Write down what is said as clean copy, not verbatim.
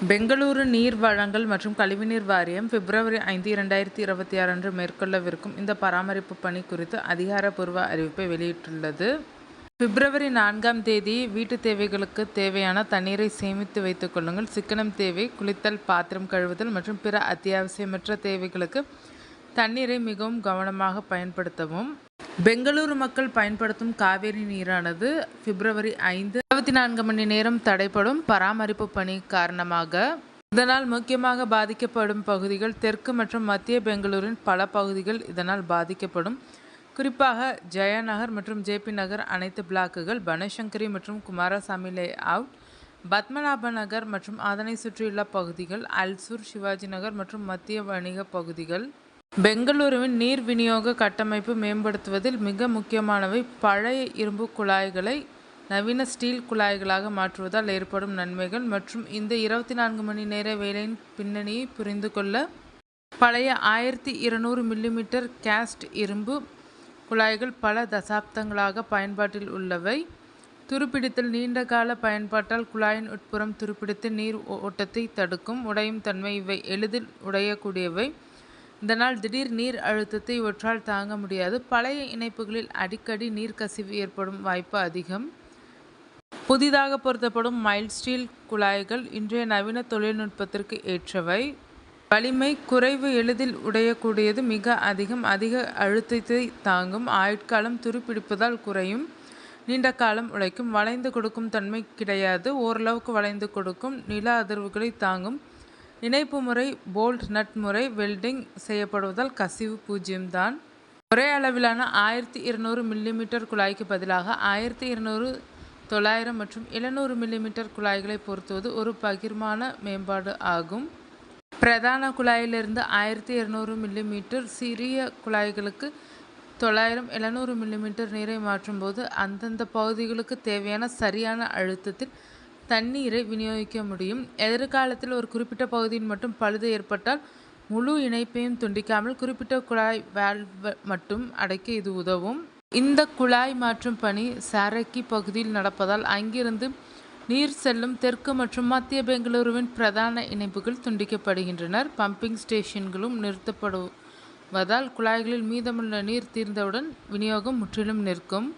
பெங்களூரு நீர் வழங்கல் மற்றும் கழிவுநீர் வாரியம் பிப்ரவரி 5, 2026 அன்று மேற்கொள்ளவிருக்கும் இந்த பராமரிப்பு பணி குறித்து அதிகாரப்பூர்வ அறிவிப்பை வெளியிட்டுள்ளது. பிப்ரவரி 4ஆம் தேதி வீட்டு தேவைகளுக்கு தேவையான தண்ணீரை சேமித்து வைத்துக் கொள்ளுங்கள். சிக்கனம் தேவை, குளித்தல், பாத்திரம் கழுவுதல் மற்றும் பிற அத்தியாவசியமற்ற தேவைகளுக்கு தண்ணீரை மிகவும் கவனமாக பயன்படுத்தவும். பெங்களூரு மக்கள் பயன்படுத்தும் காவிரி நீரானது பிப்ரவரி 5 24 மணி நேரம் தடைப்படும் பராமரிப்பு பணி காரணமாக. இதனால் முக்கியமாக பாதிக்கப்படும் பகுதிகள் தெற்கு மற்றும் மத்திய பெங்களூரின் பல பகுதிகள் இதனால் பாதிக்கப்படும். குறிப்பாக ஜெயநகர் மற்றும் ஜேபி நகர் அனைத்து பிளாக்குகள், பனசங்கரி மற்றும் குமாரசாமி லே அவுட், பத்மநாப நகர் மற்றும் அதனை சுற்றியுள்ள பகுதிகள், அல்சூர், சிவாஜி நகர் மற்றும் மத்திய வணிக பகுதிகள். பெங்களூருவின் நீர் விநியோக கட்டமைப்பு மேம்படுத்துவதில் மிக முக்கியமானவை பழைய இரும்பு குழாய்களை நவீன ஸ்டீல் குழாய்களாக மாற்றுவதால் ஏற்படும் நன்மைகள் மற்றும் இந்த 24 மணி நேர வேலையின் பின்னணியை புரிந்து கொள்ள. பழைய 1200 மில்லிமீட்டர் கேஸ்ட் இரும்பு குழாய்கள் பல தசாப்தங்களாக பயன்பாட்டில் உள்ளவை. துருப்பிடித்தல் நீண்டகால பயன்பாட்டால் குழாயின் உட்புறம் துருப்பிடித்து நீர் ஓட்டத்தை தடுக்கும். உடையும் தன்மை இவை எளிதில் உடையக்கூடியவை. இதனால் திடீர் நீர் அழுத்தத்தை இவற்றால் தாங்க முடியாது. பழைய இணைப்புகளில் அடிக்கடி நீர் கசிவு ஏற்படும் வாய்ப்பு அதிகம். புதிதாக பொருத்தப்படும் மைல்ட் ஸ்டீல் குழாய்கள் இன்றைய நவீன தொழில்நுட்பத்திற்கு ஏற்றவை. வலிமை குறைவு, எளிதில் உடையக்கூடியது, மிக அதிக அழுத்தத்தை தாங்கும். ஆயுட்காலம் துருப்பிடிப்பதால் குறையும், நீண்ட காலம் உழைக்கும். வளைந்து கொடுக்கும் தன்மை கிடையாது, ஓரளவுக்கு வளைந்து கொடுக்கும். நில அதிர்வுகளை தாங்கும். இணைப்பு முறை போல்ட் நட் முறை வெல்டிங் செய்யப்படுவதால் கசிவு 0 தான். ஒரே அளவிலான 1200 மில்லிமீட்டர் குழாய்க்கு பதிலாக 1200, 900 மற்றும் 700 மில்லிமீட்டர் குழாய்களை பொருத்துவது ஒரு பகிர்மான மேம்பாடு ஆகும். பிரதான குழாயிலிருந்து 1200 மில்லிமீட்டர் சிறிய குழாய்களுக்கு 900, 700 மில்லிமீட்டர் நீரை மாற்றும்போது அந்தந்த பகுதிகளுக்கு தேவையான சரியான அழுத்தத்தில் தண்ணீரை விநியோகிக்க முடியும். எதிர்காலத்தில் ஒரு குறிப்பிட்ட பகுதியில் மட்டும் பழுது ஏற்பட்டால் முழு இணைப்பையும் துண்டிக்காமல் குறிப்பிட்ட குழாய் வால்வ் மட்டும் அடைக்க இது உதவும். இந்த குழாய் மாற்றும் பணி சாரக்கி பகுதியில் நடப்பதால் அங்கிருந்து நீர் செல்லும் தெற்கு மற்றும் மத்திய பெங்களூருவின் பிரதான இணைப்புகள் துண்டிக்கப்படுகின்றன. பம்பிங் ஸ்டேஷன்களும் நிறுத்தப்படுவதால் குழாய்களில் மீதமுள்ள நீர் தீர்ந்தவுடன் விநியோகம் முற்றிலும் நிற்கும்.